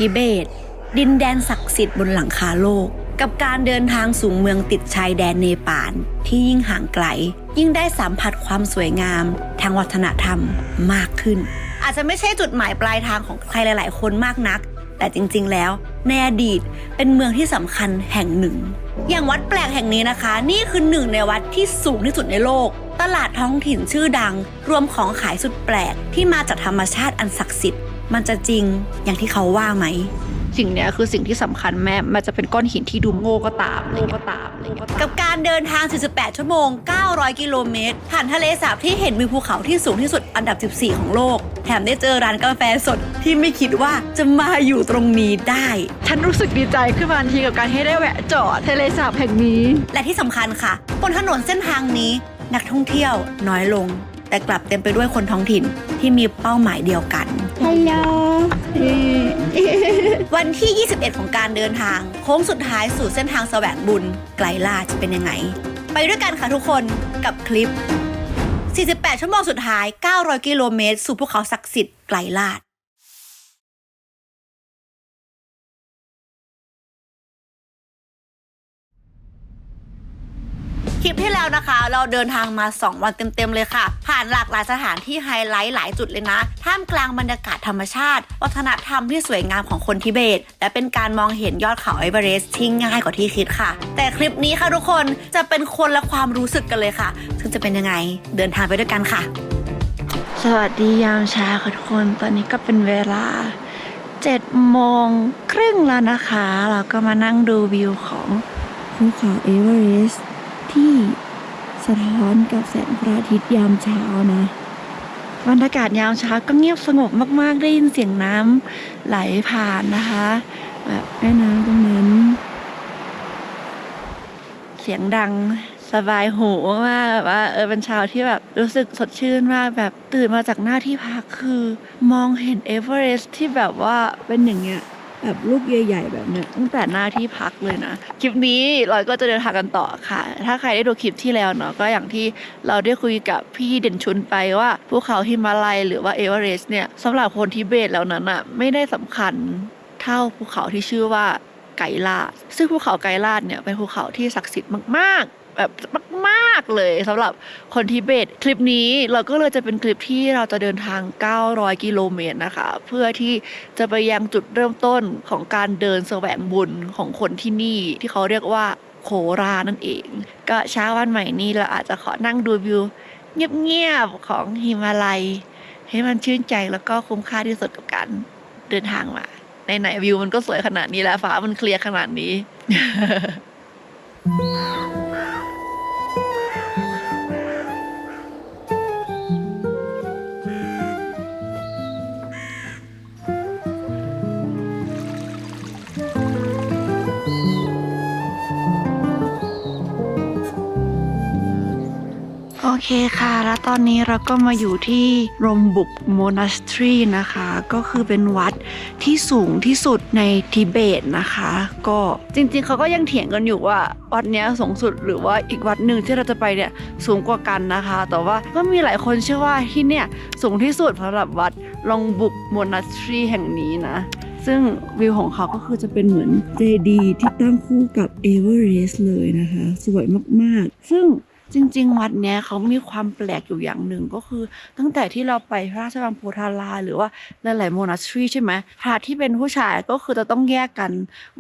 ทิเบตดินแดนศักดิ์สิทธิ์บนหลังคาโลกกับการเดินทางสู่เมืองติดชายแดนเนปาลที่ยิ่งห่างไกลยิ่งได้สัมผัสความสวยงามทางวัฒนธรรมมากขึ้นอาจจะไม่ใช่จุดหมายปลายทางของใครหลายๆคนมากนักแต่จริงๆแล้วในอดีตเป็นเมืองที่สำคัญแห่งหนึ่งอย่างวัดแปลกแห่งนี้นะคะนี่คือหนึ่งในวัดที่สูงที่สุดในโลกตลาดท้องถิ่นชื่อดังรวมของขายสุดแปลกที่มาจากธรรมชาติอันศักดิ์สิทธิ์มันจะจริงอย่างที่เขาว่าไหมสิ่งเนี้ยคือสิ่งที่สำคัญแม้มันจะเป็นก้อนหินที่ดูโง่ก็ตามกับการเดินทาง 48 ชั่วโมง 900 กิโลเมตรผ่านทะเลสาบที่เห็นวิวภูเขาที่สูงที่สุดอันดับ 14 ของโลกแถมได้เจอร้านกาแฟสดที่ไม่คิดว่าจะมาอยู่ตรงนี้ได้ฉันรู้สึกดีใจขึ้นมาทันทีกับการให้ได้แวะจอดทะเลสาบแห่งนี้และที่สำคัญค่ะบนถนนเส้นทางนี้นักท่องเที่ยวน้อยลงแต่กลับเต็มไปด้วยคนท้องถิ่นที่มีเป้าหมายเดียวกันฮัลโหลวันที่ 21 ของการเดินทางโค้งสุดท้ายสู่เส้นทางแสวงบุญไกลล่าจะเป็นยังไงไปด้วยกันค่ะทุกคนกับคลิป 48 ชั่วโมงสุดท้าย 900 กิโลเมตรสู่ภูเขาศักดิ์สิทธิ์ไกลล่าคลิปที่แล้วนะคะเราเดินทางมา2วันเต็มๆเลยค่ะผ่านหลากหลายสถานที่ไฮไลท์หลายจุดเลยนะท่ามกลางบรรยากาศธรรมชาติวัฒนธรรมที่สวยงามของคนทิเบตและเป็นการมองเห็นยอดเขาเอเวอเรสต์ที่ง่ายกว่าที่คิดค่ะแต่คลิปนี้ค่ะทุกคนจะเป็นคนละความรู้สึกกันเลยค่ะซึ่งจะเป็นยังไงเดินทางไปด้วยกันค่ะสวัสดียามเช้าค่ะทุกคนตอนนี้ก็เป็นเวลา7:30แล้วนะคะเราก็มานั่งดูวิวของภูเขาเอเวอเรสต์ที่สะท้อนกับแสงพระอาทิตย์ยามเช้านะบรรยากาศยามเช้าก็เงียบสงบมากๆได้ยินเสียงน้ำไหลผ่านนะคะแบบแม่น้ำตรงนั้นเสียงดังสบายหูมากแบบว่าเป็นเช้าที่แบบรู้สึกสดชื่นมากแบบตื่นมาจากหน้าที่พักคือมองเห็นเอเวอเรสต์ที่แบบว่าเป็นอย่างเงี้ยแบบลูกใหญ่ๆแบบเนี้ยตั้งแต่หน้าที่พักเลยนะคลิปนี้เราก็จะเดินทางกันต่อค่ะถ้าใครได้ดูคลิปที่แล้วเนาะก็อย่างที่เราได้คุยกับพี่เด่นชุนไปว่าภูเขาหิมาลัยหรือว่าเอเวอเรสต์เนี่ยสำหรับคนทิเบตแล้วนั้นอะไม่ได้สำคัญเท่าภูเขาที่ชื่อว่าไกรลาดซึ่งภูเขาไกรลาดเนี่ยเป็นภูเขาที่ศักดิ์สิทธิ์มากๆแบบมากๆเลยสำหรับคนทิเบตคลิปนี้เราก็เลยจะเป็นคลิปที่เราจะเดินทาง900 กิโลเมตรนะคะเพื่อที่จะไปยังจุดเริ่มต้นของการเดินแสวงบุญของคนที่นี่ที่เขาเรียกว่าโครานั่นเองก็เช้าวันใหม่นี้เราอาจจะขอนั่งดูวิวเงียบๆของหิมาลัยให้มันชื่นใจแล้วก็คุ้มค่าที่สุดกับการเดินทางมาไหนๆวิวมันก็สวยขนาดนี้แล้วฟ้ามันเคลียร์ขนาดนี้ โอเคค่ะแล้วตอนนี้เราก็มาอยู่ที่รมบุกโมนาสทรีนะคะก็คือเป็นวัดที่สูงที่สุดในทิเบตนะคะก็จริงๆเขาก็ยังเถียงกันอยู่ว่าวัดนี้สูงสุดหรือว่าอีกวัดหนึ่งที่เราจะไปเนี่ยสูงกว่ากันนะคะแต่ว่าก็มีหลายคนเชื่อว่าที่เนี่ยสูงที่สุดสำหรับวัดรมบุกโมนาสทรีแห่งนี้นะซึ่งวิวของเขาก็คือจะเป็นเหมือนเจดีย์ที่ตั้งคู่กับเอเวอเรสต์เลยนะคะสวยมากๆซึ่งจริงๆวัดเนี้ยเขามีความแปลกอยู่อย่างหนึ่งก็คือตั้งแต่ที่เราไปพระราชวังโพธารามหรือว่าหลายๆโมนาสทรีใช่ไหมพระที่เป็นผู้ชายก็คือจะต้องแยกกัน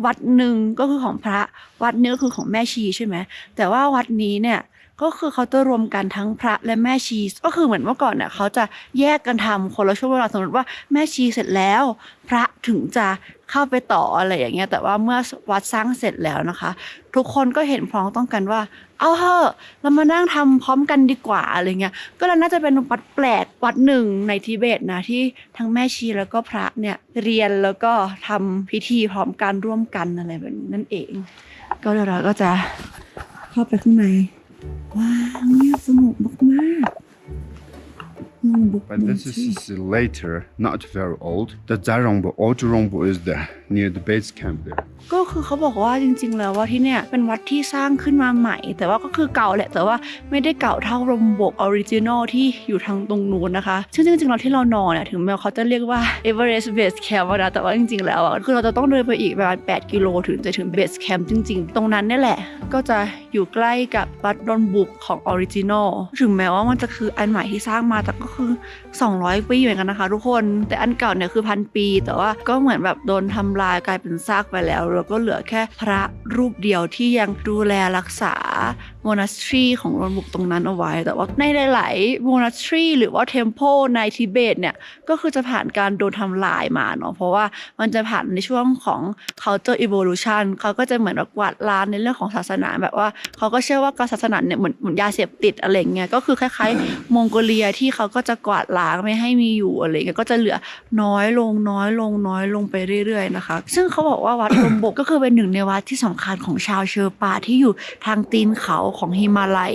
วัดหนึ่งก็คือของพระวัดนึงก็คือของแม่ชีใช่ไหมแต่ว่าวัดนี้เนี่ยก็คือเขาจะรวมกันทั้งพระและแม่ชีก็คือเหมือนเมื่อก่อนเนี่ยเขาจะแยกกันทำคนละช่วงเวลาสมมติว่าแม่ชีเสร็จแล้วพระถึงจะเข้าไปต่ออะไรอย่างเงี้ยแต่ว่าเมื่อวัดสร้างเสร็จแล้วนะคะทุกคนก็เห็นพ้องต้องกันว่าเอาเถอะเรามานั่งทำพร้อมกันดีกว่าอะไรเงี้ยก็เลยน่าจะเป็นวัดแปลกวัดหนึ่งในทิเบตนะที่ทั้งแม่ชีแล้วก็พระเนี่ยเรียนแล้วก็ทำพิธีพร้อมกันร่วมกันอะไรแบบนั้นเองก็เดี๋ยวเราก็จะเข้าไปข้างในว้าวเงียบสงบมากๆBut this is later, not very old. The Zarongbo, old Zarongbo is the near the base camp there. ก็คือเขาบอกว่าจริงๆแล้วว่าที่เนี่ยเป็นวัดที่สร้างขึ้นมาใหม่ แต่ว่าก็คือเก่าแหละแต่ว่าไม่ได้เก่าเท่ารมบกออริจินอลที่อยู่ทางตรงนู้นนะคะซึ่งจริงๆเราที่เรานอนเนี่ยถึงแม้เขาจะเรียกว่า Everest Base Camp นะแต่ว่าจริงๆแล้วอ่ะคือเราจะต้องเดินไปอีกประมาณ8 กิโลถึงจะถึง Base Camp จริงๆตรงนั้นนี่แหละก็จะอยู่ใกล้กับวัดรมบุกของออริจินอลถึงแม้ว่ามันจะคืออันใหม่ที่สร้างมาแต่ก็คือ200 ปีเหมือนกันนะคะทุกคนแต่อันเก่าเนี่ยคือ1,000 ปีแต่ว่าก็เหมือนแบบโดนทำลายกลายเป็นซากไปแล้วแล้วก็เหลือแค่พระรูปเดียวที่ยังดูแลรักษาโมนาสทรีของรมบุกตรงนั้นเอาไว้แต่ว่าในหลายๆโมนาสทรีหรือว่าเทมเพลในทิเบตเนี่ยก็คือจะผ่านการโดนทำลายมาเนาะเพราะว่ามันจะผ่านในช่วงของ culture evolution เขาก็จะเหมือนแบบกวาดล้างในเรื่องของศาสนาแบบว่าเขาก็เชื่อว่าการศาสนาเนี่ยเหมือนยาเสพติดอะไรเงี้ยก็คือคล้ายๆมองโกเลียที่เขาก็จะกวาดล้างไม่ให้มีอยู่อะไรเงี้ยก็จะเหลือน้อยลงไปเรื่อยๆนะคะซึ่งเขาบอกว่าวัดรมบกก็คือเป็นหนึ่งในวัดที่สำคัญของชาวเชอร์ปาที่อยู่ทางตีนเขาของฮิมาลัย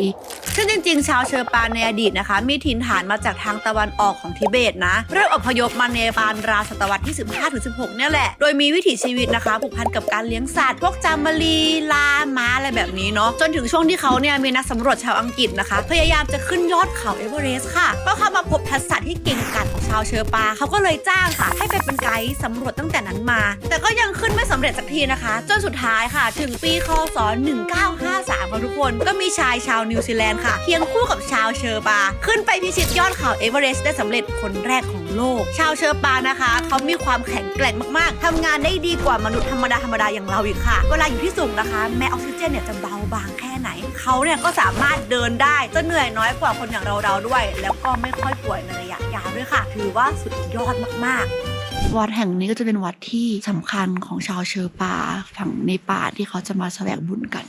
ซึ่งจริงๆชาวเชอร์ปาในอดีตนะคะมีถิ่นฐานมาจากทางตะวันออกของทิเบตนะเริ่มอพยพมาเนปาลราวศตวรรษที่ 15-16 เนี่ยแหละโดยมีวิถีชีวิตนะคะผูกพันกับการเลี้ยงสัตว์พวกจามรีลาม้าอะไรแบบนี้เนาะจนถึงช่วงที่เขาเนี่ยมีนักสำรวจชาวอังกฤษนะคะพยายามจะขึ้นยอดเขาเอเวอเรสต์ค่ะก็เข้ามาพบทักษะที่เก่งกาจของชาวเชอร์ปาเขาก็เลยจ้างค่ะให้ไปเป็นไกด์สำรวจตั้งแต่นั้นมาแต่ก็ยังขึ้นไม่สำเร็จสักทีนะคะจนสุดท้ายค่ะถึงปีค.ศ. 1953ค่ะทุกคนก็มีชายชาวนิวซีแลนด์ค่ะเคียงคู่กับชาวเชอร์ปาขึ้นไปพิชิตยอดเขาเอเวอเรสต์ได้สำเร็จคนแรกของโลกชาวเชอร์ปานะคะเขามีความแข็งแกร่งมากๆทำงานได้ดีกว่ามนุษย์ธรรมดาอย่างเราอีกค่ะเวลาอยู่ที่สูงนะคะแม้ออกซิเจนเนี่ยจะเบาบางแค่ไหนเขาเนี่ยก็สามารถเดินได้จะเหนื่อยน้อยกว่าคนอย่างเราด้วยแล้วก็ไม่ค่อยป่วยในระยะยาวด้วยค่ะถือว่าสุดยอดมากๆวัดแห่งนี้ก็จะเป็นวัดที่สำคัญของชาวเชอร์ปาฝั่งในป่าที่เขาจะมาแสวงบุญกัน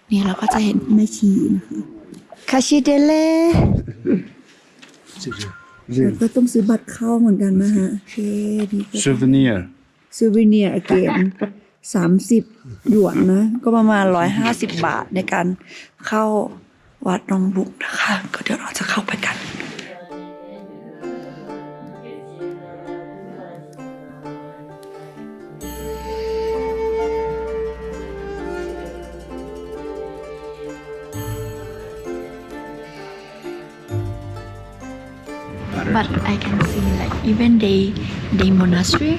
นี่เราก็จะเห็นแม่ชีนะคะคาชิเดเลแล้วก็ต้องซื้อบัตรเข้าเหมือนกันนะฮะโอเคดี Souvenir. ซูวิเนียร์เกน30 หยวนนะก็ประมาณ150 บาทในการเข้าวัดรมบุกนะคะก็เดี๋ยวเราจะเข้าไปกันBut I can see like even they monastery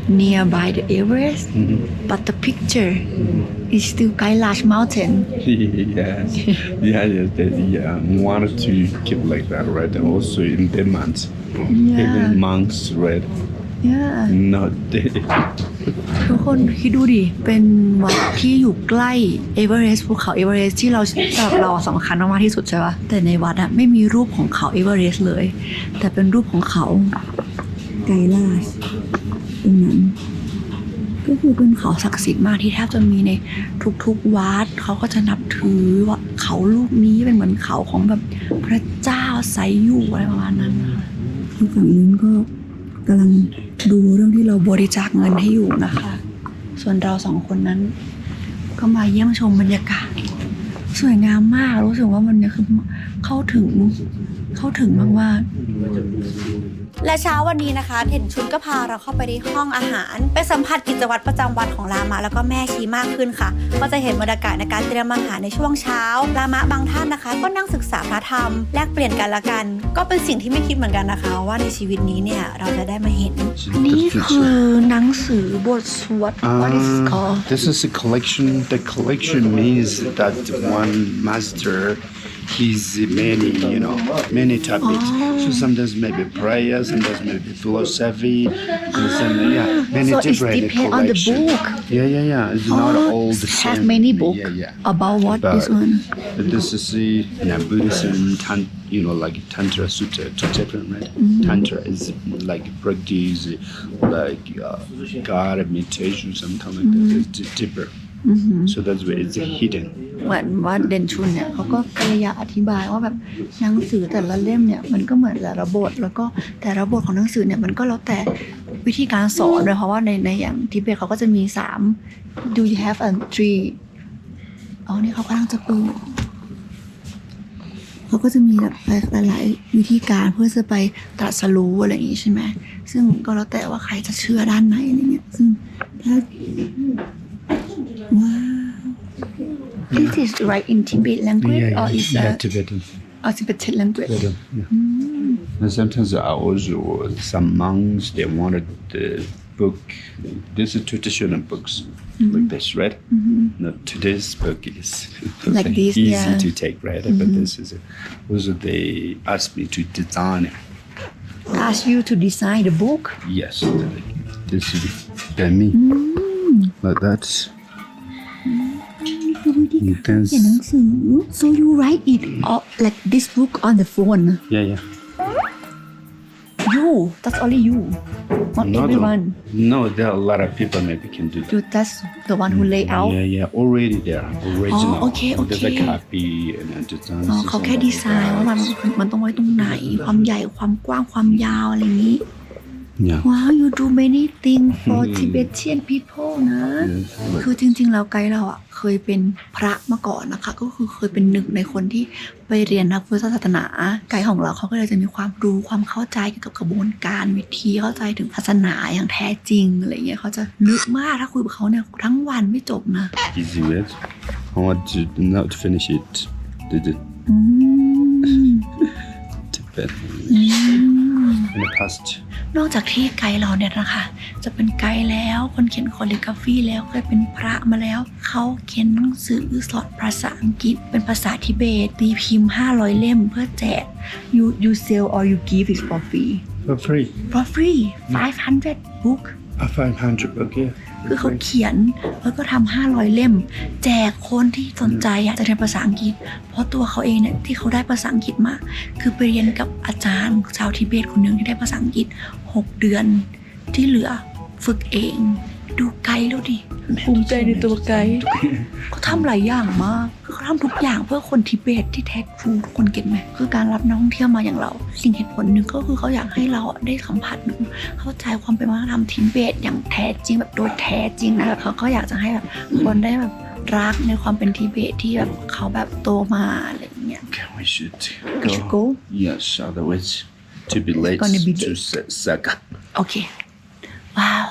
nearby the Everest, but the picture is still Kailash Mountain. Yes. Yeah. Wanted to keep like that, right? And also in Denmark, even monks, right? Yeah. Not dead. ทุกคนคิดดูดิเป็นวัดที่อยู่ใกล้เอเวอเรสต์ภูเขาเอเวอเรสต์ที่เราสำหรับเราสำคัญมากที่สุดใช่ปะแต่ในวัดอะไม่มีรูปของเขาเอเวอเรสต์เลยแต่เป็นรูปของเขาไกลาชตรงนั้นก็คือเป็นเขาศักดิ์สิทธิ์มากที่แทบจะมีในทุกๆวัดเขาก็จะนับถือว่าเขาลูกนี้เป็นเหมือนเขาของแบบพระเจ้าใสอยู่อะไรประมาณนั้นนะคะฝั่งนู้นก็กำลังดูเรื่องที่เราบริจาคเงินให้อยู่นะคะส่วนเรา2 คนนั้นก็มาเยี่ยมชมบรรยากาศสวยงามมากรู้สึกว่ามันเนี่ยคือเข้าถึงมากๆและเช้าวันนี้นะคะเห็นชุนก็พาเราเข้าไปในห้องอาหารไปสัมผัสกิจวัตรประจำวันของลามะแล้วก็แม่ชีมากขึ้นค่ะก็จะเห็นบรรยากาศในการเตรียมอาหารในช่วงเช้าลามะบางท่านนะคะก็นั่งศึกษาพระธรรมแลกเปลี่ยนกันละกันก็เป็นสิ่งที่ไม่คิดเหมือนกันนะคะว่าในชีวิตนี้เนี่ยเราจะได้มาเห็นนี่คือหนังสือบทสวด What is it called? This is a collection. The collection means that one master he's many topics. So sometimes maybe prayer, sometimes maybe philosophy, and many So different it depends on the collection. book. Yeah. It's not all the same. Have many book about what this one. This is Buddhism, like Tantra Sutta, two different, right? Tantra is like practice, like God meditation, something like that. It's deeper. So that's why it's hidden. เหมือนว่าเดนชุนเนี่ยเขาก็พยายามอธิบายว่าแบบหนังสือแต่ละเล่มเนี่ยมันก็เหมือนแต่ละบทแล้วก็แต่ละบทของหนังสือเนี่ยมันก็แล้วแต่วิธีการสอนด้วยเพราะว่าในอย่างทิเบตเขาก็จะมี3 Do you have a 3นี่เขากำลังจะเปิดเขาก็จะมีแบบหลายๆวิธีการเพื่อจะไปตรัสรู้อะไรอย่างงี้ใช่ไหมซึ่งก็แล้วแต่ว่าใครจะเชื่อด้านไหนอะไรเงี้ยซึ่ง write in Tibet language or is Tibetan. Tibetan language Tibetan, yeah. And sometimes I also some monks they wanted the book. This is traditional books like this, right? No, today's book is Like this, easy yeah. to take, right? But this is also they asked me to design it. ask you to design the book Yes, this is by me like that. You can เขียนหนังสือ so you write it or like this book on the phone yeah. you that's only you not Not everyone No, there are a lot of people maybe can do that. you that's the one who lay out Yeah. Already there, original. okay. There's a copy and a design. อ๋อเขาแค่ดีไซน์ว่ามันต้องไว้ตรงไหน ความใหญ่ความกว้างความยาวอะไรอย่างนี้ Yeah. Wow you do many things for Tibetan people นะ Yes. คือจริงๆแล้วไกด์เราอ่ะเคยเป็นพระมาก่อนนะคะ ก็คือเคยเป็นหนึ่งในคนที่ไปเรียนนักพุทธศาสนาไกด์ของเราเขาก็เลยจะมีความรู้ความเข้าใจเกี่ยวกับกระบวนการวิธีเข้าใจถึงศาสนาอย่างแท้จริงอะไรเงี้ยเขาจะลึกมากถ้าคุยกับเขาเนี่ยทั้งวันไม่จบนะ Easy way. I want to not finish it. Did it อืม Tibet in the past. นอกจากที่ไกด์เราเนี่ยนะคะจะเป็นไกด์แล้วคนเขียนคอลิกราฟีแล้วเคยเป็นพระมาแล้วเขาเขียนหนังสือสอนภาษาอังกฤษเป็นภาษาทิเบตตีพิมพ์500 เล่มเพื่อแจก you sell or you give it for free For free. for free 500 book A 500 book, yeah. คือเขาเขียนแล้วก็ทำ500 เล่ม แจกคนที่สนใจอยากจะเรียนภาษาอังกฤษ เพราะตัวเขาเองเนี่ยที่เขาได้ภาษาอังกฤษมา คือไปเรียนกับอาจารย์ชาวทิเบตคนหนึ่งที่ได้ภาษาอังกฤษ6 เดือนที่เหลือฝึกเอง ดูไกด์แล้วดิภูมิใจในตัวไกด์เขาทำหลายอย่างมากคือเขาทำทุกอย่างเพื่อคนทิเบตที่แท้ทรูทุกคนเก็ตไหมคือการรับนักท่องเที่ยวมาอย่างเรา สิ่งเหตุผลหนึ่งก็คือเขาอยากให้เราได้สัมผัสเข้าใจความเป็นวัฒนธรรมทิเบตอย่างแท้จริงแบบโดยแท้จริงนะเขาก็อยากจะให้แบบคนได้แบบรักในความเป็นทิเบตที่แบบเขาแบบโตมาอะไรอย่างเงี้ย Okay, we should We should go? Yes, otherwise to be late gonna be to Saga. โอเคว้าว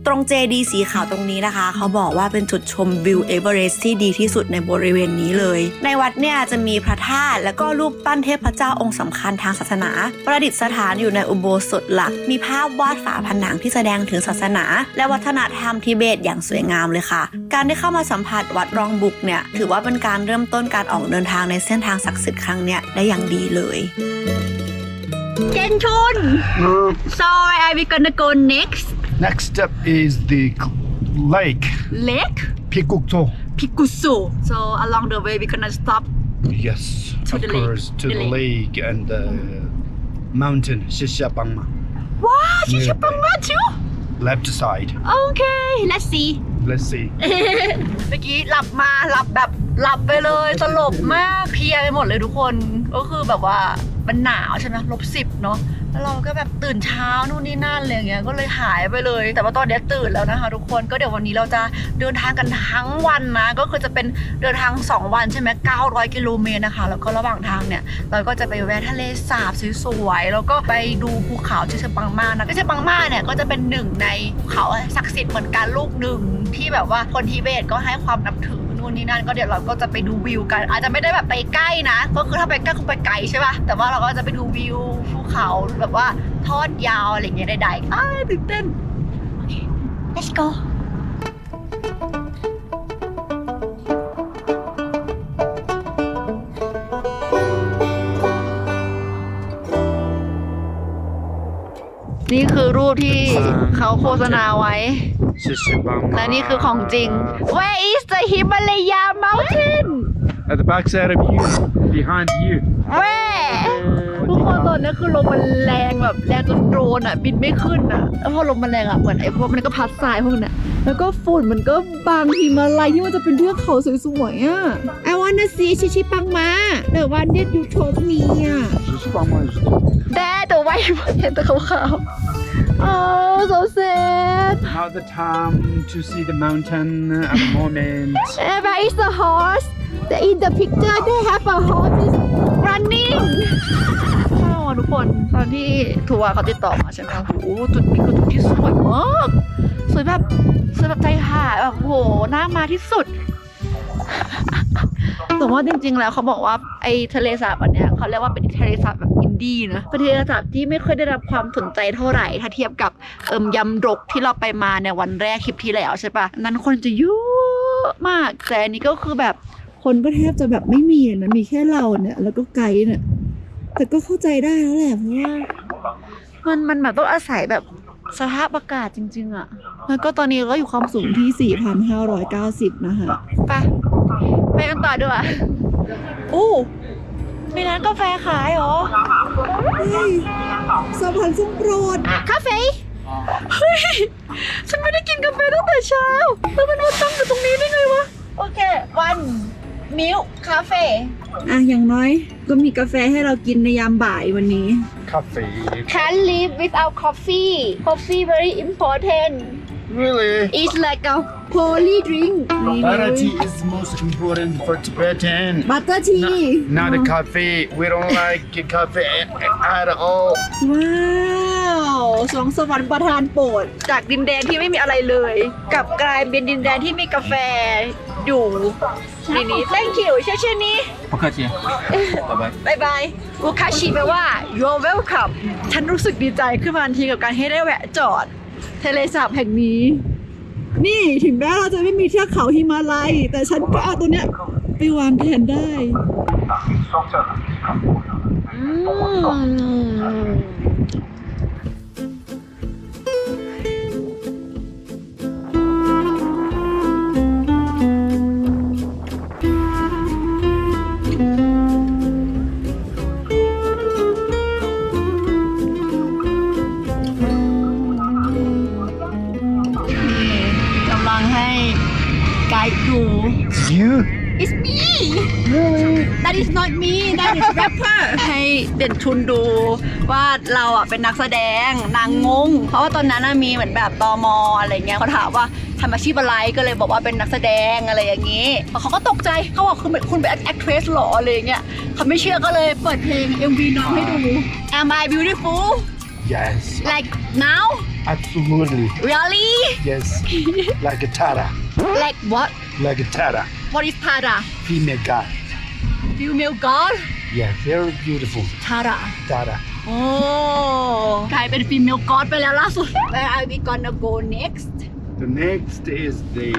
ตรงเจดีสีขาวตรงนี้นะคะ เขาบอกว่าเป็นจุดชมวิวเอเวอเรสต์ที่ดีที่สุดในบริเวณนี้เลย ในวัดเนี่ยจะมีพระธาตุแล้วก็รูปปั้นเทพเจ้าองค์สำคัญทางศาสนา ประดิษฐานอยู่ในอุโบสถหลัก มีภาพวาดฝาผนังที่แสดงถึงศาสนา และวัฒนธรรมทิเบตอย่างสวยงามเลยค่ะ การได้เข้ามาสัมผัสวัดรองบุกเนี่ยถือว่าเป็นการเริ่มต้นการออกเดินทางในเส้นทางศักดิ์สิทธิ์ครั้งเนี้ยได้อย่างดีเลยเจนชุน so where are we gonna go next Next up is the lake lake Pikukto. Pikusu so along the way we gonna stop Yes, To of the lake. course, to The the lake and the mountain Shishapangma. wow Shishapangma too Left side. okay let's see Let's see. เมื่อกี้หลับมาหลับแบบหลับไปเลยสลบมากเพลียไปหมดเลยทุกคนก็คือแบบว่ามันหนาวใช่ไหม-10เนาะแล้วเราก็แบบตื่นเช้านู่นนี่นั่นอะไรอย่างเงี้ยก็เลยหายไปเลยแต่ว่าตอนนี้ตื่นแล้วนะคะทุกคนก็เดี๋ยววันนี้เราจะเดินทางกันทั้งวันนะก็คือจะเป็นเดินทาง2 วันใช่ไหม900 กิโลเมตรนะคะแล้วก็ระหว่างทางเนี่ยเราก็จะไปแวะทะเลสาบสวยๆแล้วก็ไปดูภูเขาเชปังมานะเชปังมาเนี่ยก็จะเป็นหนึ่งในภูเขาศักดิ์สิทธิ์เหมือนกันลูกหนึ่งที่แบบว่าคนทิเบตก็ให้ความนับถือนู่นนี่นั่นก็เดี๋ยวเราก็จะไปดูวิวกันอาจจะไม่ได้แบบไปใกล้นะก็คือถ้าไปใกล้คงไปไกลใช่ป่ะแต่ว่าเราก็จะไปดูวิวภูเขาแบบว่าทอดยาวอะไรอย่างเงี้ยใดๆตื่นเต้นโอเค let's go นี่คือรูปที่เขาโฆษณาไว้ Shishapangma. และนี่คือของจริง Where is the Himalaya mountain At the back side of you, behind you. Where ทุกคนตอนนี้คือลมมันแรงแบบแรงจนโดรนอ่ะบินไม่ขึ้นอ่ะแล้วพอลมมันแรงอ่ะเหมือนไอ้พวกมันก็พัดทรายพวกเนี้ยแล้วก็ฝุ่นมันก็บังหิมาลัยที่มันจะเป็นเทือกเขาสวยๆอ่ะ I wanna see Shishapangma the one that you told me อ่ะ Shishapangma isแต่ไว้เห็นแต่ขาวๆ Oh so sad not the time to see the mountain at the moment. Where is the horse In the picture they have a horse is running ทุกคนตอนที่ทัวร์เขาติดต่อมาใช่ไหมโอ้โหจุดนี้คือจุดที่สวยมากสวยแบบใจหายแบบโหน่ามาที่สุด แต่ว่าจริงๆแล้วเขาบอกว่าไอ้ทะเลสาบอันเนี้ยเขาเรียกว่าเป็นทะเลสาบแบบอินดี้นะเป็นทะเลสาบที่ไม่ค่อยได้รับความสนใจเท่าไหร่ถ้าเทียบกับยำรกที่เราไปมาในวันแรกคลิปที่แล้วใช่ปะนั้นคนจะเยอะมากแต่อันนี้ก็คือแบบคนก็แทบจะแบบไม่มีนะมีแค่เราเนี่ยแล้วก็ไกด์เนี่ยแต่ก็เข้าใจได้แล้วแหละเพราะว่ามันแบบต้องอาศัยแบบสภาพอากาศจริงๆอะแล้วก็ตอนนี้ก็อยู่ความสูงที่ 4,590 นะคะไปกันต่อด้วยอู้มีร้านกาแฟขายเหรอเฮ้ยสะพานส้มโปรดคาเฟ่เฮ้ยฉันไม่ได้กินกาแฟตั้งแต่เช้าแล้วมันมาตั้งอยู่ตรงนี้ได้ไงวะโอเควันมิลคาเฟ่อย่างน้อยก็มีกาแฟให้เรากินในยามบ่ายวันนี้ Coffee. Can't live without coffee. Coffee very important. Really? It's like a holy drink. Butter tea is most important for Tibetan. Butter tea. Not the coffee. We don't like coffee at all. ว้าวสองสวรรค์ประทานโปรดจากดินแดนที่ไม่มีอะไรเลยกลับกลายเป็นดินแดนที่มีกาแฟอยู่ในนี้ Thank you เช่นนี้ 不客气，拜拜。บายบายอุคาชิแปลว่า you're welcome ฉันรู้สึกดีใจขึ้นมาทันทีกับการให้ได้แวะจอดทะเลสาบแห่งนี้ นี่ถึงแม้เราจะไม่มีเทือกเขาหิมาลัยแต่ฉันก็เอาตัวเนี้ยไปวางแทนได้กำลังให้ไกด์ดู You? It's me That is not me That is rapper ให้เด่นชุนดูว่าเราอ่ะเป็นนักแสดงนางงงเพราะว่าตอนนั้นน่ะมีเหมือนแบบตมอะไรเงี้ยเขาถามว่าทำอาชีพอะไรก็เลยบอกว่าเป็นนักแสดงอะไรอย่างงี้เขาก็ตกใจเขาบอกคุณเป็น actress หรออะไรเงี้ยเขาไม่เชื่อก็เลยเปิดเพลง MV น้องให้ดู Am I beautiful Yes. like now Absolutely. really Yes. Like a Tara. like what Like a Tara. what is Tara Female god. female god Yeah, very beautiful. Tara Tara. โอ้กลายเป็นฟีเมลกอดไปแล้วล่าสุด Where are we gonna go next The next is the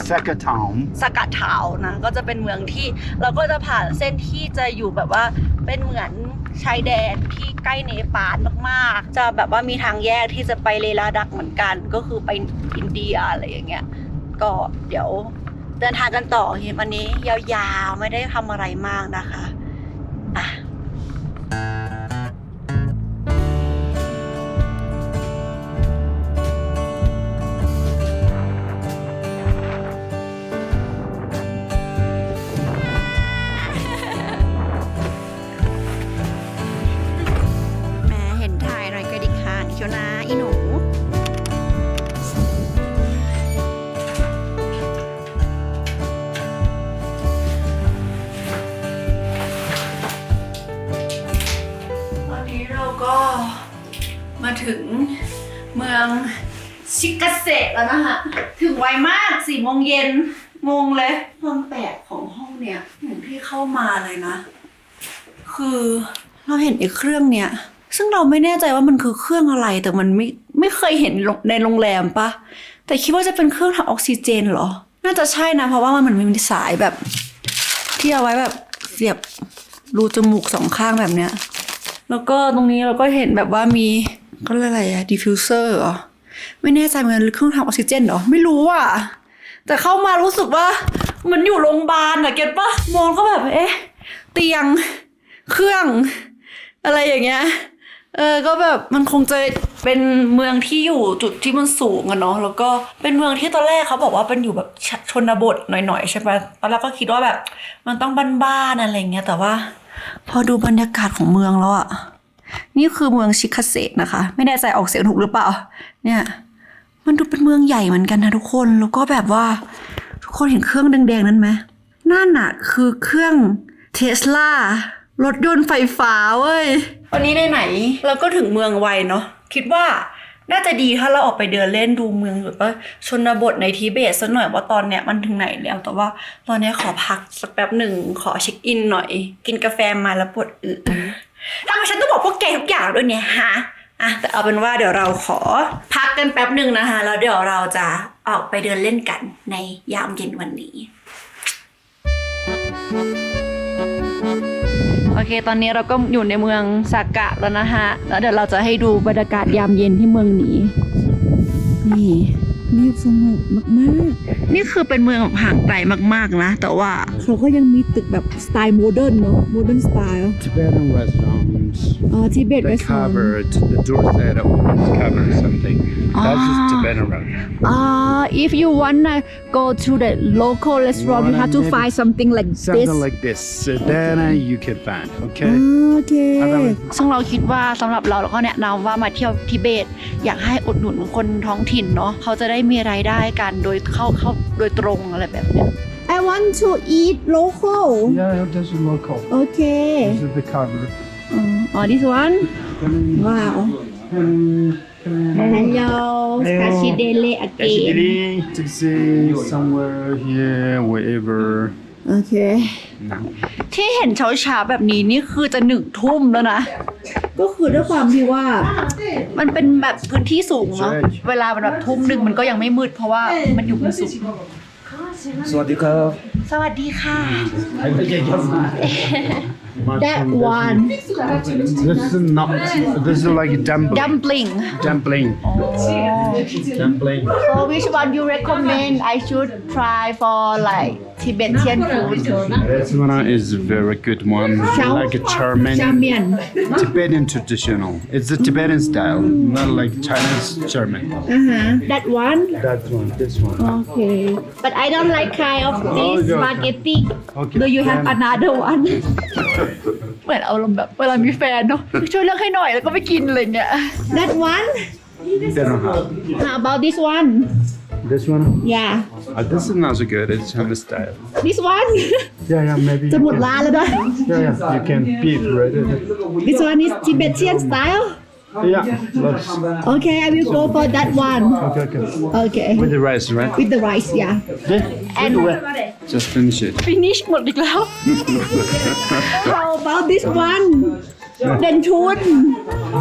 Saka town. สกัดเทานะก็จะเป็นเมืองที่เราก็จะผ่านเส้นที่จะอยู่แบบว่าเป็นเหมือนชายแดนที่ใกล้เนปาลมากๆจะแบบว่ามีทางแยกที่จะไปเลลาดักเหมือนกันก็คือไปอินเดียอะไรอย่างเงี้ยก็เดี๋ยวเดินทางกันต่อวันนี้ยาวๆไม่ได้ทำอะไรมากนะคะอ่ะมาถึงเมืองชิกาเซะแล้วนะคะถึงไวมาก4 โมงเย็นงงเลยความแปลกของห้องเนี่ยเหมือนที่เข้ามาเลยนะคือเราเห็นไอ้เครื่องเนี้ยซึ่งเราไม่แน่ใจว่ามันคือเครื่องอะไรแต่มันไม่เคยเห็นในโรงแรมปะแต่คิดว่าจะเป็นเครื่องทำออกซิเจนเหรอน่าจะใช่นะเพราะว่ามันเหมือนมีสายแบบที่เอาไว้แบบเสียบรูจมูก2 ข้างแบบเนี้ยแล้วก็ตรงนี้เราก็เห็นแบบว่ามีก็เรียกอะไรอะดิฟฟิวเซอร์เหรอไม่แน่ใจเหมือนเครื่องทำออกซิเจนเหรอไม่รู้อะแต่เข้ามารู้สึกว่ามันอยู่โรงพยาบาลอะเก็ตปะมองก็แบบเตียงเครื่องอะไรอย่างเงี้ยก็แบบมันคงจะเป็นเมืองที่อยู่จุดที่มันสูงอะเนาะแล้วก็เป็นเมืองที่ตอนแรกเขาบอกว่าเป็นอยู่แบบชนบทหน่อยๆใช่ปะตอนแรกก็คิดว่าแบบมันต้องบ้านๆอะไรเงี้ยแต่ว่าพอดูบรรยากาศของเมืองแล้วอะนี่คือเมืองชิคาเซะนะคะไม่แน่ใจออกเสียงถูกหรือเปล่าเนี่ยมันดูเป็นเมืองใหญ่เหมือนกันนะทุกคนแล้วก็แบบว่าทุกคนเห็นเครื่องแดงๆนั้นไหมนั่นน่ะคือเครื่องเทสลารถยนต์ไฟฟ้าเว้ยวันนี้ไหนๆเราก็ถึงเมืองไวเนาะคิดว่า น่าจะดีถ้าเราออกไปเดินเล่นดูเมืองหรือว่าชนบทในทิเบตสักหน่อยว่าตอนเนี้ยมันถึงไหนแล้วแต่ว่าตอนเนี้ยขอพักสักแป๊บหนึ่งขอเช็คอินหน่อย กินกาแฟมาแล้วปวดอึทำไมฉันต้องบอกพวกแกทุกอย่างด้วยเนี่ยฮะแต่เอาเป็นว่าเดี๋ยวเราขอพักกันแป๊บหนึ่งนะคะแล้วเดี๋ยวเราจะออกไปเดินเล่นกันในยามเย็นวันนี้โอเคตอนนี้เราก็อยู่ในเมืองซากะแล้วนะฮะแล้วเดี๋ยวเราจะให้ดูบรรยากาศยามเย็นที่เมืองนี้นี่เงียบสงบมากๆนี่คือเป็นเมืองแบบห่างไกลมากๆนะแต่ว่าเขาก็ยังมีตึกแบบสไตล์โมเดิร์นเนาะโมเดิร์นสไตล์ Tibetan restaurants. ทิเบต The covered, the door set opens cover something. That's just Tibetan restaurant. if you wanna go to the local restaurant you have to find something like this Something like this. So then you can find, okay? โอเคซึ่งเราคิดว่าสำหรับเราก็แนะนำว่ามาเที่ยวทิเบตอยากให้อุดหนุนคนท้องถิ่นเนาะเขาจะได้มีรายได้กันโดยเข้าโดยตรงอะไรแบบเนี้ย I want to eat local Yeah, this is local. okay This is the cover. this one wow hello Skashidele again To see somewhere here, wherever. โอเคที่เห็นเช้าๆแบบนี้นี่คือจะ1 ทุ่มแล้วนะก็คือด้วยความที่ว่ามันเป็นแบบพื้นที่สูงเนาะเวลามันแบบทุ่มหนึ่งมันก็ยังไม่มืดเพราะว่ามันอยู่บนสูงสวัสดีครับสวัสดีค่ะ That one This is not. This is like a dumpling. dumpling Dumpling. so which one you recommend I should try for like Tibetan food This one is a very good one. Like a Charmian. Tibetan traditional. It's a Tibetan style, not like Chinese German. That one That one. This one. okay but I don't like kind of this spaghetti Okay, do you have then- another one เหมือนเอาลมแบบเวลามีแฟนเนาะช่วยเลือกให้หน่อยแล้วก็ไปกินอะไรเงี้ย That one They don't have. how about this one This one. yeah This is not so good. It's Chinese style. this one Yeah, maybe. จะหมดร้านแล้วด้วย Yeah. You can beef, right? this one is Tibetan style Yeah. Let's. okay I will go for that one Okay. okay With the rice, right? with the rice yeah and Just finish it. finish หมดอีกแล้ว how about this one เด่นชุน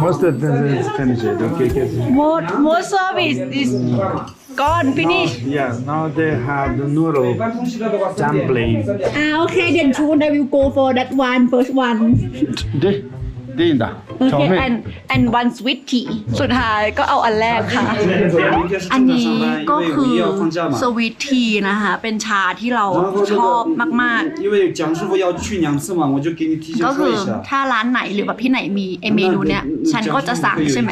Most of them is finish it. Okay. most service is gone finish Yeah. Now they have the noodle dumpling. okay เด่นชุน I will go for that one first one Dinda. okay and one sweet tea สุดท้ายก็เอาอันแรกค่ะ อันนี้ก็คือสวีททีนะคะเป็นชาที่เราชอบมากๆ因为蒋师傅要去2次嘛，我就给你提前 ก็ 说 คือ 一下。 ถ้าร้านไหนหรือแบบที่ไหนมีไอเมนูเนี้ยฉันก็จะสั่งใช่ไหม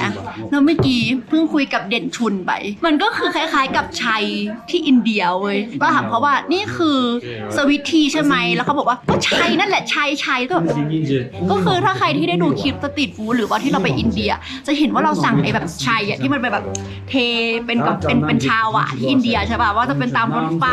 แล้วเมื่อกี้เพิ่งคุยกับเด่นชุนไปมันก็คือคล้ายๆกับชัยที่อินเดียเว้ยก็ถามเขาว่านี่คือสวิตทีใช่ไหมแล้วเขาบอกว่าก็ชัยนั่นแหละชัยก็คือถ้าใครที่ได้ดูคลิปสตรีทฟู้ดหรือว่าที่เราไปอินเดียจะเห็นว่าเราสั่งไอแบบชัยอ่ะที่มันเป็นแบบเทเป็นกับเป็นชาหวานที่อินเดียใช่ป่ะว่าจะเป็นตามรถไฟ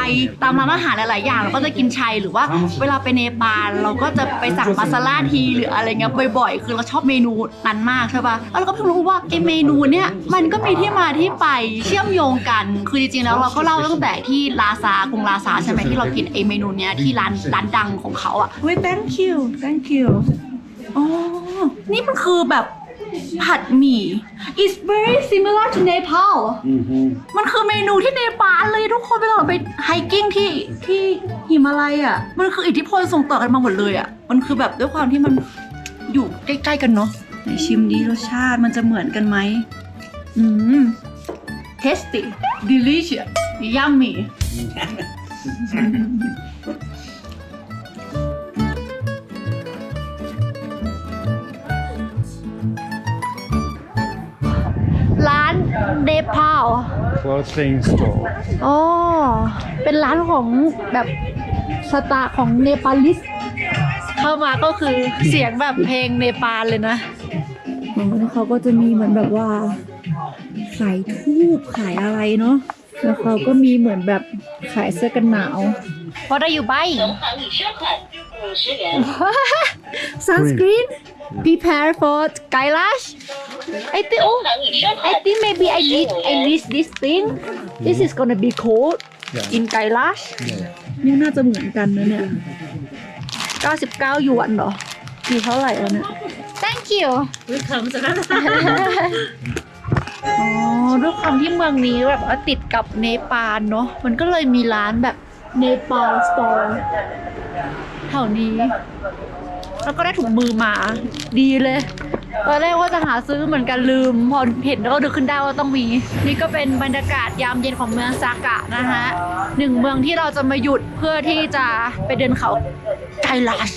ตามร้านอาหารหลายๆอย่างเราก็จะกินชัยหรือว่าเวลาไปเนปาลเราก็จะไปสั่งมาซาลาทีหรืออะไรเงี้ยบ่อยๆคือเราชอบเมนูนั้นมากใช่ป่ะแล้วเราก็เพิ่งรู้ว่าไอเมนูเนี้ยมันก็มีที่มาที่ไปเชื่อมโยงกันคือจริงๆแล้วเราก็เล่าตั้งแต่ที่ลาซากรุงลาซาใช่ไหมที่เรากินไอเมนูเนี้ยที่ร้านดังของเขาอ่ะเฮ้ย thank you อ๋อนี่มันคือแบบผัดหมี่ it's very similar to Nepal มันคือเมนูที่เนปาลเลยทุกคนเวลาเราไปไฮกิ้งที่หิมาลัยอ่ะมันคืออิทธิพลส่งต่อกันมาหมดเลยอ่ะมันคือแบบด้วยความที่มันอยู่ใกล้ๆกันเนาะไหนชิมดีรสชาติมันจะเหมือนกันไหมtasty delicious yummy ร้านเนปาล Clothing store. อ๋อเป็นร้านของแบบสไตล์ของเนปาลิสเข้ามาก็คือเสียงแบบเพลงเนปาลเลยนะแล้วเขาก็จะมีเหมือนแบบว่าขายทูบขายอะไรเนาะแล้วเขาก็มีเหมือนแบบขายเสื้อกันหนาว What are you buying? sunscreen prepare for Kailash I think I think maybe I need this thing this is gonna be cold in Kailash นี่น่าจะเหมือนกันนะเนี่ย99หยวนเหรออยู่เท่าไหร่วะเนี่ย thank you อ๋อด้วยความที่เมืองนี้แบบว่าติดกับเนปาลเนาะมันก็เลยมีร้านแบบเนปาลสโตร์แถวนี้แล้วก็ได้ถุงมือมาดีเลยตอนแรกว่าจะหาซื้อเหมือนกันลืมพอเห็นแล้วก็นึกขึ้นได้ว่าต้องมีนี่ก็เป็นบรรยากาศยามเย็นของเมืองซากะนะฮะหนึ่งเมืองที่เราจะมาหยุดเพื่อที่จะไปเดินเขาไกลาช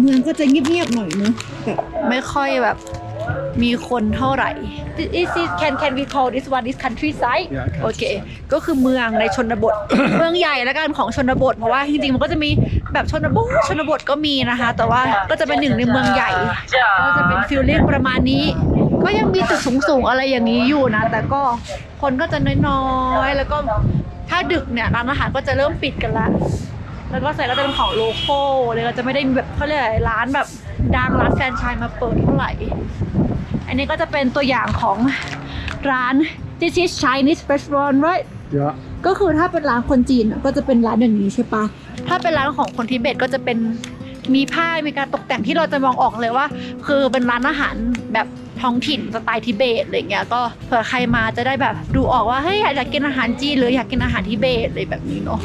เมืองก็จะเงียบๆหน่อยเนาะแบบไม่ค่อยแบบมีคนเท่าไหร่ can we call this one this countryside โอเคก็คือเมืองในชนบท เมืองใหญ่แล้วกันของชนบทเพราะว่าจริงๆมันก็จะมีแบบชนบทก็มีนะคะแต่ว่าก็จะเป็นหนึ่งในเมืองใหญ่ก็จะเป็นฟีลลิ่งประมาณนี้ก็ยังมีตึกสูงๆอะไรอย่างนี้อยู่นะแต่ก็คนก็จะน้อยๆแล้วก็ถ้าดึกเนี่ยร้านอาหารก็จะเริ่มปิดกันละแล้วก็ใส่ก็จะเป็นของโลคอลเลยก็จะไม่ได้มีแบบเขาเรียกอะไรร้านแบบดังร้านแฟรนไชส์มาเปิดเท่าไหร่อันนี้ก็จะเป็นตัวอย่างของร้าน This is Chinese restaurant right ก็คือถ้าเป็นร้านคนจีนก็จะเป็นร้านอย่างนี้ใช่ปะถ้าเป็นร้านของคนทิเบตก็จะเป็นมีผ้ามีการตกแต่งที่เราจะมองออกเลยว่า คือเป็นร้านอาหารแบบท้องถิ่นสไตล์ทิเบตอะไรเงี้ยก็เผื่อใครมาจะได้แบบดูออกว่าเฮ้ยอยากกินอาหารจีนหรืออยากกินอาหารทิเบตอะไรแบบนี้เนาะ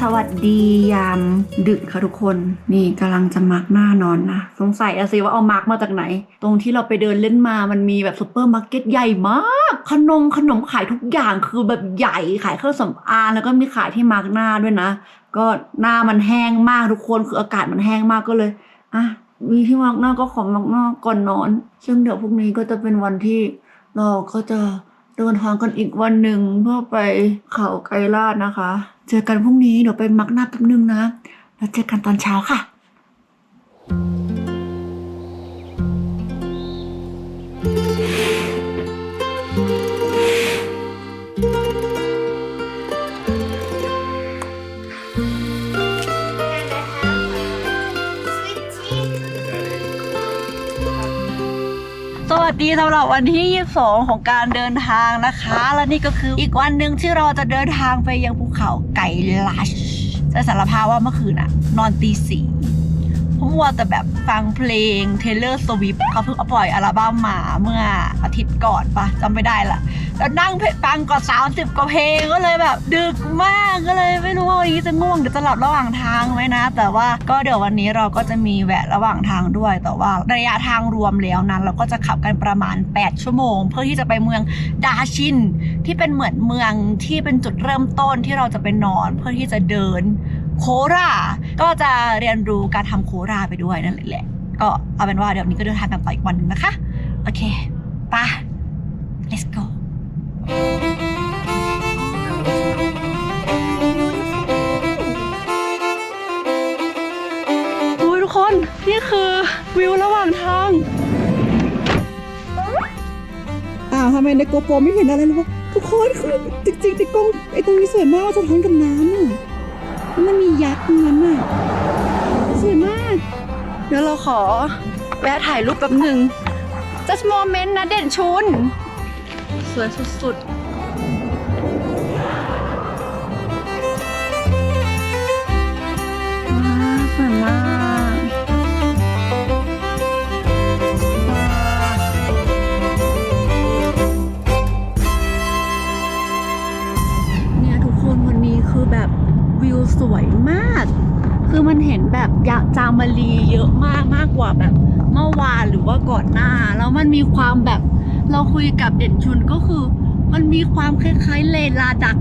สวัสดียามดึกค่ะทุกคนนี่กำลังจะมาร์กหน้านอนนะสงสัยสิว่าเอามาร์กมาจากไหนตรงที่เราไปเดินเล่นมามันมีแบบซุปเปอร์มาร์เก็ตใหญ่มากขนมขายทุกอย่างคือแบบใหญ่ขายเครื่องสำอางแล้วก็มีขายที่มาร์กหน้าด้วยนะก็หน้ามันแห้งมากทุกคนคืออากาศมันแห้งมากก็เลยมีที่มาร์กหน้าก็ขอมาร์กหน้าก่อนนอนซึ่งเดี๋ยวพรุ่งนี้ก็จะเป็นวันที่เราก็จะเดินทางกันอีกวันหนึ่งเพื่อไปเขาไกรลาชนะคะเจอกันพรุ่งนี้เดี๋ยวไปมักหน้าแป๊บนึงนะแล้วเจอกันตอนเช้าค่ะสวัสดีสำหรับวันที่22ของการเดินทางนะคะและนี่ก็คืออีกวันหนึ่งที่เราจะเดินทางไปยังภูเขาไกลาชจะสารภาพว่าเมื่อคืนนอนตี 4เพราะว่าแต่แบบฟังเพลง Taylor Swift เขาเพิ่งปล่อยอัลบั้มมาเมื่ออาทิตย์ก่อนปะจำไม่ได้ละแล้วนั่งฟังก่อน30 กว่าเพลงก็เลยแบบดึกมากก็เลยไม่รู้ว่าวันนี้จะง่วงเดี๋ยวจะหลับระหว่างทางไหมนะแต่ว่าก็เดี๋ยววันนี้เราก็จะมีแวะระหว่างทางด้วยแต่ว่าระยะทางรวมแล้วนั้นเราก็จะขับกันประมาณ8 ชั่วโมงเพื่อที่จะไปเมืองดาชินที่เป็นเหมือนเมืองที่เป็นจุดเริ่มต้นที่เราจะไปนอนเพื่อที่จะเดินโคราก็จะเรียนรู้การทำโคราไปด้วยนั่นแหละก็เอาเป็นว่าเดี๋ยวนี้ก็เดินทางกันต่ออีกวันนึงนะคะโอเคไป let's goทุกคนนี่คือวิวระหว่างทางทำไมในโกโปรไม่เห็นอะไรเลยวะทุกคนคือจริงๆในกล้องไอ้ตรงนี้สวยมากว่าจะท้อนกับน้ำแล้วมันมียักษ์ตรงนั้นสวยมากเดี๋ยวเราขอแวะถ่ายรูปแป๊บหนึ่ง just moment นะเด่นชุนสวยสุดๆสวยมากเนี่ยทุกคนวันนี้คือแบบวิวสวยมากคือมันเห็นแบบจามารีเยอะมากกว่าแบบเมื่อวานหรือว่าก่อนหน้าแล้วมันมีความแบบเราคุยกับเด่นชุนก็คือมันมีความคล้ายๆเลลาดัก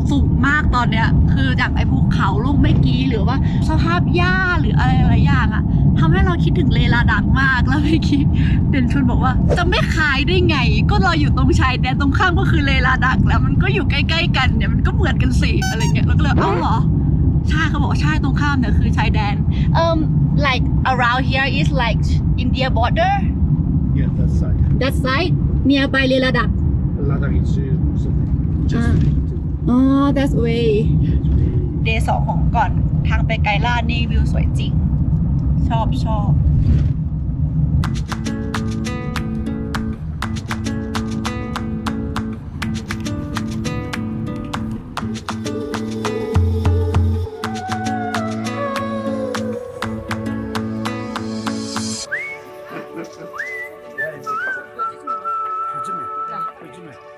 สูงมากตอนเนี้ยคือจากไอ้ภูเขาลูกเมื่อกี้หรือว่าสภาพหญ้าหรืออะไรหลายอย่างทำให้เราคิดถึงเลลาดักมากแล้วเมื่อกี้เด่นชุนบอกว่าจะไม่คล้ายได้ไงก็เราอยู่ตรงชายแดนตรงข้ามก็คือเลลาดักแล้วมันก็อยู่ใกล้ๆกันเนี่ยมันก็เหมือนกันสิอะไรเงี้ยแล้วก็เลยเอ้าเหรอใช่เขาบอกใช่ตรงข้ามเนี่ยคือชายแดนlike around here is like India border Yeah, that side. that side nearby เลลาดัก Ladakh is something. อ๋อ that's way day 2ของก่อนทางไปไกลลาดนี่วิวสวยจริง ชอบ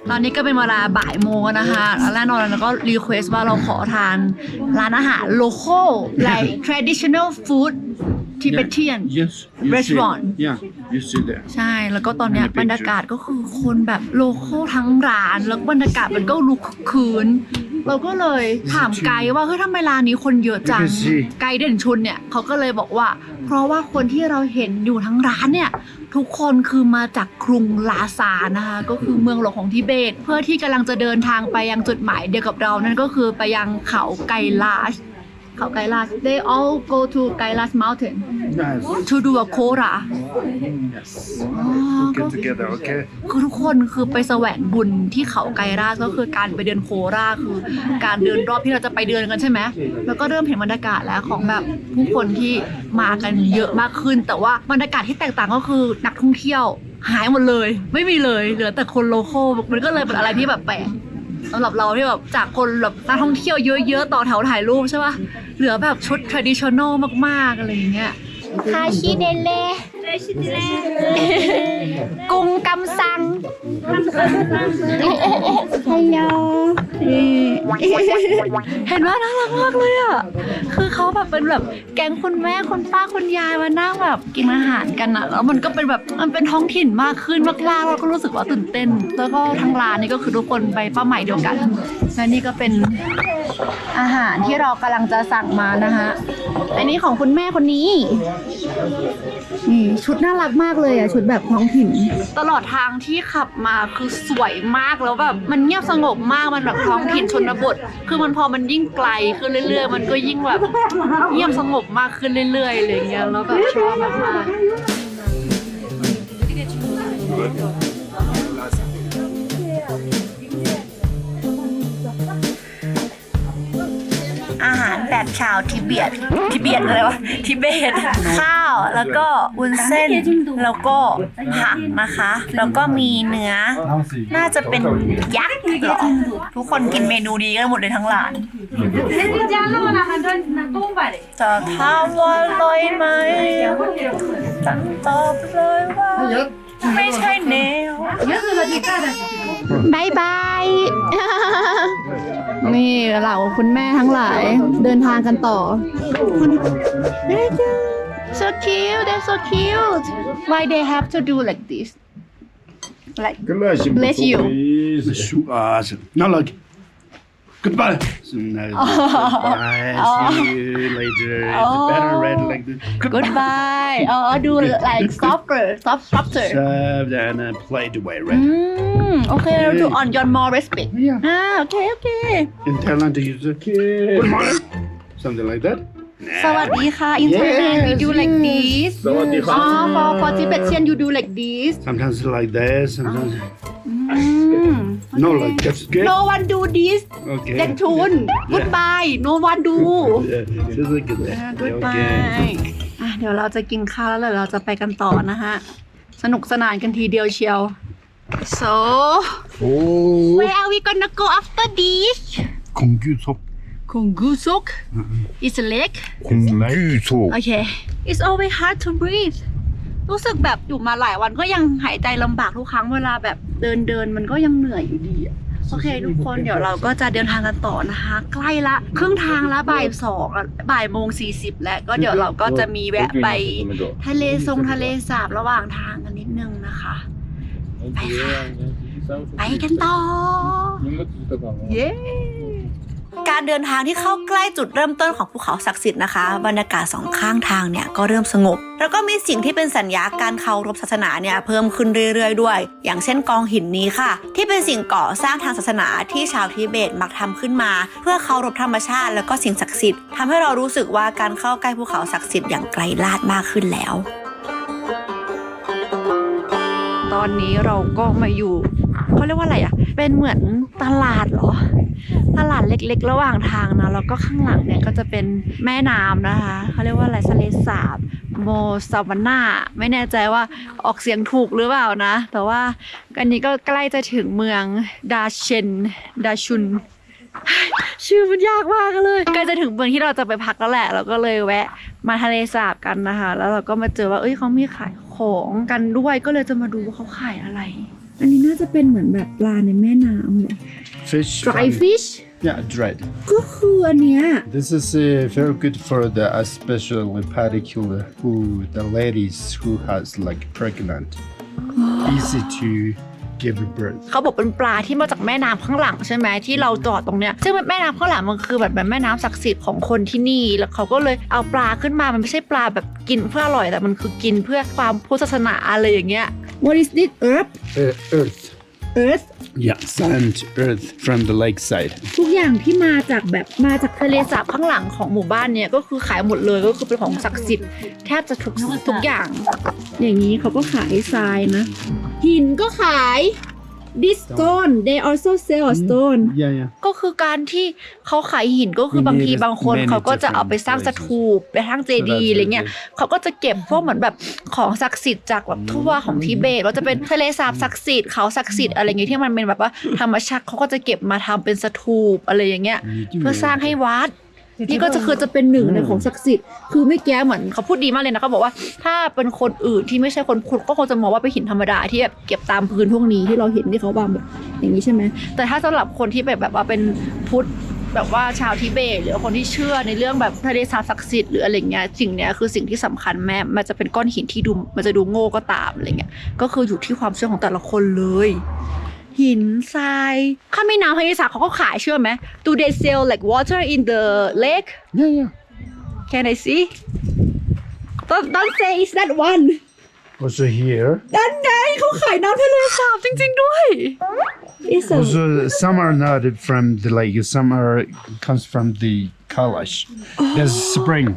ตอนนี้ก็เป็นเวลาบ่ายโมงนะคะแล้วแน่นอนแล้วก็รีเควสว่าเราขอทานร้านอาหาร local like traditional food Tibetan Yes. You restaurant. See, yeah, you see there. ใช่ แล้วก็ตอนเนี้ย Any picture? บรรยากาศก็คือคนแบบโลคอลทั้งร้าน แล้วบรรยากาศมันก็ลุกคึกคืน เราก็เลยถามไกด์ว่าเฮ้ยทำไมร้านนี้คนเยอะจัง You can see. ไกด์เด่นชุนเนี่ยเขาก็เลยบอกว่า เพราะว่าคนที่เราเห็นอยู่ทั้งร้านเนี่ย ทุกคนคือมาจากกรุงลาซานะคะ ก็คือเมืองหลวงของทิเบต เพื่อที่กำลังจะเดินทางไปยังจุดหมายเดียวกับเรานั่นก็คือไปยังเขาไกลาช เขาไกลาช they all go to ไกลาช mountain Nice. to do a Kora Yes. อ๋อ We'll ก็ get together, okay? คือทุกคนคือไปแสวงบุญที่เขาไกรราชก็คือการไปเดินโคราชคือการเดินรอบที่เราจะไปเดินกันใช่ไหมแล้วก็เริ่มเห็นบรรยากาศแล้วของแบบผู้คนที่มากันเยอะมากขึ้น แต่ว่าบรรยากาศที่แตกต่างก็คือนักท่องเที่ยวหายหมดเลย ไม่มีเลยเหลือแต่คนโลคอลมันก็เลยเป็นอะไรที่แบบแปลกสำหรับเราที่แบบจากคนแบบนักท่องเที่ยวเยอะๆต่อแถวถ่ายรูปใช่ป่ะเหลือแบบชุด traditional มากๆอะไรอย่างเงี้ยคาชิเดเลกุงกำซังฮัลโหลเห็นว่าน่ารักมากเลยอ่ะคือเขาแบบเป็นแบบแก๊งคุณแม่คุณป้าคุณยายมานั่งแบบกินอาหารกันอ่ะแล้วมันก็เป็นแบบมันเป็นท้องถิ่นมากขึ้นมากๆเราก็รู้สึกว่าตื่นเต้นแล้วก็ทั้งร้านนี่ก็คือทุกคนไปเป้าหมายเดียวกันและนี่ก็เป็นอาหารที่เรากำลังจะสั่งมานะคะอันนี้ของคุณแม่คนนี้นี่ชุดน่ารักมากเลยอ่ะชุดแบบท้องถิ่นตลอดทางที่ขับมาคือสวยมากแล้วแบบมันเงียบสงบมากมันแบบท้องถิ่นชนบทคือมันพอมันยิ่งไกลขึ้นเรื่อยๆมันก็ยิ่งแบบเงียบสงบมากขึ้นเรื่อยๆอะไรเงี้ยแล้วแบบชอบมากๆอาหารแบบชาวทิเบตอะไรวะทิเบตข้าวแล้วก็วุ้นเส้นแล้วก็ผักนะคะ แล้วก็มีเนื้อน่าจะเป็นยักษ์เหรอทุกคนกินเมนูนี้กันหมดเลยทั้งร้านจะถามว่าอร่อยไหมจะตอบเลยว่าไม่ใช่แนวบายบายนี่เหล่าคุณแม่ทั้งหลายเดินทางกันต่อ so cute they're so cute why they have to do like this like bless you Not like goodbye. So, no, goodbye. See you later. It's better read like this. goodbye do like softer And play the way, right? okay to on your more respect okay In Thailand, they use good morning. Something like that. สวัสดีค่ะ in Thailand we do like this for Tibetan you do like this Sometimes like this. Sometimes no, like that's good. no one do this Okay. เด็กทุน goodbye no one do Yeah, just look at that. goodbye เดี๋ยวเราจะกินข้าวแล้วเราจะไปกันต่อนะฮะสนุกสนานกันทีเดียวเชียว so Oh. where are we gonna go after this 공규석. Kongusok it's a lake 공규석. okay it's always hard to breathe รู้สึกแบบอยู่มาหลายวันก็ยังหายใจลำบากทุกครั้งเวลาแบบเดินมันก็ยังเหนื่อยอยู่ดีอะโอเคทุกคนเดี๋ยวเราก็จะเดินทางกันต่อนะคะใกล้ละครึ่งทางละบ่ายโมง 40แล้วก็เดี๋ยวเราก็จะมีแวะไปทะเลสาบระหว่างทางกันนิดนึงนะคะไปค่ะไปกันต่อเย้การเดินทางที่เข้าใกล้จุดเริ่มต้นของภูเขาศักดิ์สิทธิ์นะคะบรรยากาศสองข้างทางเนี่ยก็เริ่มสงบแล้วก็มีสิ่งที่เป็นสัญญาการเคารพศาสนาเนี่ยเพิ่มขึ้นเรื่อยๆด้วยอย่างเช่นกองหินนี้ค่ะที่เป็นสิ่งก่อสร้างทางศาสนาที่ชาวทิเบตมักทำขึ้นมาเพื่อเคารพธรรมชาติแล้วก็สิ่งศักดิ์สิทธิ์ทำให้เรารู้สึกว่าการเข้าใกล้ภูเขาศักดิ์สิทธิ์อย่างไกลลาดมากขึ้นแล้ว ตอนนี้เราก็มาอยู่เขาเรียกว่าอะไรอะเป็นเหมือนตลาดเหรอตลาดเล็กๆระหว่างทางนะแล้วก็ข้างหลังเนี่ยก็จะเป็นแม่น้ำนะคะเขาเรียกว่าอะไรทะเลสาบโมซาวาน่าไม่แน่ใจว่าออกเสียงถูกหรือเปล่านะแต่ว่าอันนี้ก็ใกล้จะถึงเมืองดาชุนชื่อมันยากมากเลยใกล้จะถึงเมืองที่เราจะไปพักแล้วแหละเราก็เลยแวะมาทะเลสาบกันนะคะแล้วเราก็มาเจอว่าเขามีขายของกันด้วยก็เลยจะมาดูว่าเขาขายอะไรอันนี้น่าจะเป็นเหมือนแบบปลาในแม่น้ำเหรอ Fish. dry fish Yeah, dried. ก็คืออันเนี้ย This is very good for the especially particular who the ladies who has like pregnant. Easy to give birth. เขาบอกเป็นปลาที่มาจากแม่น้ำข้างหลังใช่ไหมที่เราจอดตรงเนี้ยซึ่งแม่น้ำข้างหลังมันคือแบบแม่น้ำศักดิ์สิทธิ์ของคนที่นี่แล้วเขาก็เลยเอาปลาขึ้นมามันไม่ใช่ปลาแบบกินเพื่ออร่อยแต่มันคือกินเพื่อความพุทธศาสนาอะไรอย่างเงี้ย What is this herb Earth. earth Yeah, sand, earth from the lakeside. ทุกอย่างที่มาจากทะเลสาบข้างหลังของหมู่บ้านเนี่ยก็คือขายหมดเลยก็คือเป็นของศักดิ์สิทธิ์แทบจะทุกอย่างอย่างนี้เขาก็ขายทรายนะหินก็ขาย this stone they also sell a stone Yeah, yeah. ก็คือการที่เขาขายหินก็คือบางทีบางคนเขาก็จะเอาไปสร้างสถูปไปสร้างเจดีย์อะไรเงี้ยเขาก็จะเก็บพวกเหมือนแบบของศักดิ์สิทธิ์จากแบบทั่วของทิเบตว่าจะเป็นทะเลสาบศักดิ์สิทธิ์เขาศักดิ์สิทธิ์อะไรเงี้ยที่มันเป็นแบบว่าธรรมชาติเขาก็จะเก็บมาทำเป็นสถูปอะไรอย่างเงี้ยเพื่อสร้างให้วัดนี่ก็จะเป็นหนึ่งในของศักดิ์สิทธิ์คือไม่แก้เหมือนเขาพูดดีมากเลยนะเขาบอกว่าถ้าเป็นคนอื่นที่ไม่ใช่คนพุทธก็คงจะมองว่าเป็นหินธรรมดาที่แบบเก็บตามพื้นพวกนี้ที่เราเห็นที่เขาวางแบบอย่างนี้ใช่ไหมแต่ถ้าสำหรับคนที่แบบว่าเป็นพุทธแบบว่าชาวทิเบตหรือคนที่เชื่อในเรื่องแบบทะเลสาบศักดิ์สิทธิ์หรืออะไรเงี้ยสิ่งเนี้ยคือสิ่งที่สำคัญแม้มันจะเป็นก้อนหินที่ดูมันจะดูโง่ก็ตามอะไรเงี้ยก็คืออยู่ที่ความเชื่อของแต่ละคนเลยหินทรายข้ามแม่น้ำทะเลสาบเขาก็ขายเชื่อไหม Do they sell like water in the lake Yeah, yeah. Can I see Don't say it's that one Also here. ด้านในเขาขายน้ำทะเลสาบจริงๆด้วย It's a Also, some are not from the lake. Some are comes from the Kailash. There's spring.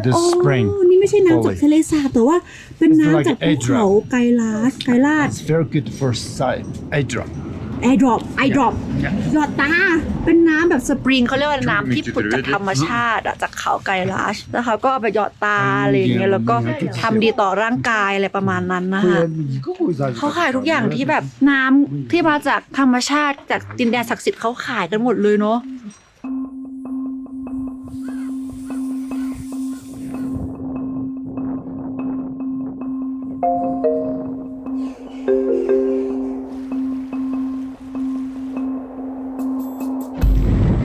The spring. นี่ไม่ใช่น้ำจากทะเลสาบแต่ว่าเป็นน้ำจากภูเขาไกลาช It's very good for sight. Eye drop. ไอดรอปหยอดตาเป็นน้ำแบบสปริงเขาเรียกว่าน้ำที่ผุดจากธรรมชาติอะจากเขาไกลาชแล้วเขาก็เอาไปหยอดตาอะไรอย่างเงี้ยแล้วก็ทำดีต่อร่างกายอะไรประมาณนั้นนะคะเขาขายทุกอย่างที่แบบน้ำที่มาจากธรรมชาติจากดินแดนศักดิ์สิทธิ์เขาขายกันหมดเลยเนาะ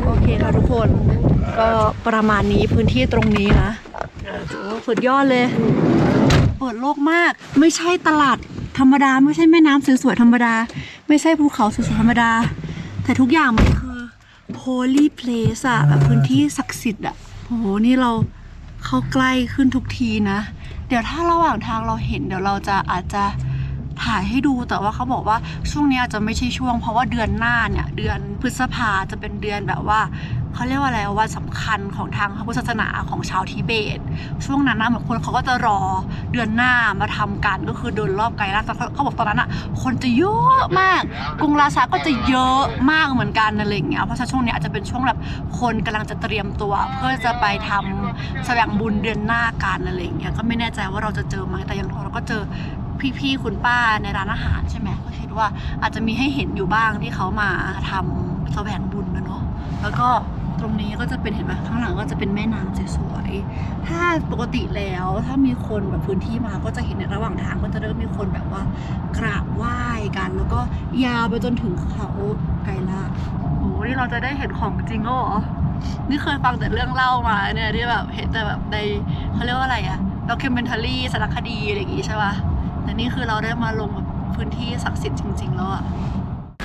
โอเคค่ะทุกคนก็ประมาณนี้พื้นที่ตรงนี้นะโอ้สุดยอดเลยเปิดโลกมากไม่ใช่ตลาดธรรมดาไม่ใช่แม่น้ำสวยๆธรรมดาไม่ใช่ภูเขาสวยๆธรรมดาแต่ทุกอย่างมันคือ holy place อะแบบพื้นที่ศักดิ์สิทธิ์อะโอ้โหนี่เราเข้าใกล้ขึ้นทุกทีนะเดี๋ยวถ้าระหว่างทางเราเห็นเดี๋ยวเราอาจจะถ่ายให้ดูแต่ว่าเขาบอกว่าช่วงนี้อาจจะไม่ใช่ช่วงเพราะว่าเดือนหน้าเนี่ยเดือนพฤษภาจะเป็นเดือนแบบว่าเขาเรียกว่าอะไรวันสำคัญของทางพระพุทธศาสนาของชาวทิเบตช่วงนั้นนะเหมือนคนเขาก็จะรอเดือนหน้ามาทำกันก็คือเดินรอบไกลลาดเขาบอกตอนนั้นอ่ะคนจะเยอะมากกรุงราชาก็จะเยอะมากเหมือนกันอะไรอย่างเงี้ยเพราะฉะนั้นช่วงนี้อาจจะเป็นช่วงแบบคนกำลังจะเตรียมตัวเพื่อจะไปทำแสวงบุญเดือนหน้ากันอะไรอย่างเงี้ยก็ไม่แน่ใจว่าเราจะเจอไหมแต่อย่างน้อยเราก็เจอพี่ๆคุณป้าในร้านอาหารใช่ไหมก็คิดว่าอาจจะมีให้เห็นอยู่บ้างที่เขามาทำแสวงบุญนะเนาะแล้วก็ตรงนี้ก็จะเป็นเห็นไหมข้างหลังก็จะเป็นแม่น้ำสวยๆถ้าปกติแล้วถ้ามีคนแบบพื้นที่มาก็จะเห็นในระหว่างทางก็จะเริ่มมีคนแบบว่ากราบไหว้กันแล้วก็ยาวไปจนถึงเขาไกลละโอ้นี่เราจะได้เห็นของจริงเหรอนี่เคยฟังแต่เรื่องเล่ามาเนี่ยที่แบบเห็นแต่แบบในเขาเรียกว่าอะไรอะdocumentary สารคดีอะไรอย่างงี้ใช่ป่ะแต่นี่คือเราได้มาลงแบบพื้นที่ศักดิ์สิทธิ์จริงๆแล้วอะ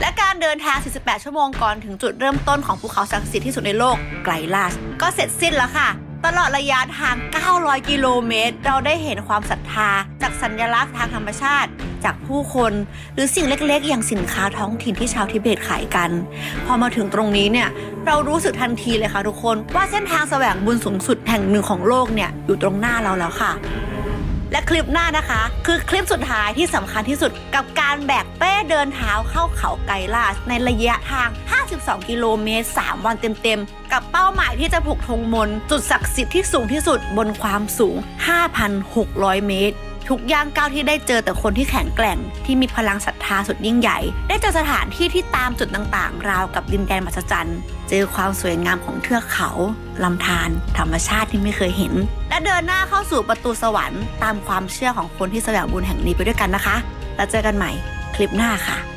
และการเดินทาง 48 ชั่วโมงก่อนถึงจุดเริ่มต้นของภูเขาศักดิ์สิทธิ์ที่สุดในโลกไกลลาชก็เสร็จสิ้นแล้วค่ะ ตลอดระยะทาง 900 กิโลเมตร เราได้เห็นความศรัทธาจากสัญลักษณ์ทางธรรมชาติจากผู้คนหรือสิ่งเล็กๆอย่างสินค้าท้องถิ่นที่ชาวทิเบตขายกันพอมาถึงตรงนี้เนี่ยเรารู้สึกทันทีเลยค่ะทุกคนว่าเส้นทางแสวงบุญสูงสุดแห่งหนึ่งของโลกเนี่ยอยู่ตรงหน้าเราแล้วค่ะ และคลิปหน้านะคะคือคลิปสุดท้ายที่สำคัญที่สุดกับการแบกเป้เดินเท้าเข้าเขาไกลาชในระยะทาง 52 กิโลเมตร 3 วันเต็มๆกับเป้าหมายที่จะผูกธงมนต์จุดศักดิ์สิทธิ์ที่สูงที่สุดบนความสูง 5,600 เมตรทุกย่างก้าวที่ได้เจอแต่คนที่แข็งแกร่งที่มีพลังศรัทธาสุดยิ่งใหญ่ได้เจอสถานที่ที่ตามจุดต่างๆราวกับดินแดนมหัศจรรย์เจอความสวยงามของเทือกเขาลำธารธรรมชาติที่ไม่เคยเห็นและเดินหน้าเข้าสู่ประตูสวรรค์ตามความเชื่อของคนที่แสวงบุญแห่งนี้ไปด้วยกันนะคะแล้วเจอกันใหม่คลิปหน้าค่ะ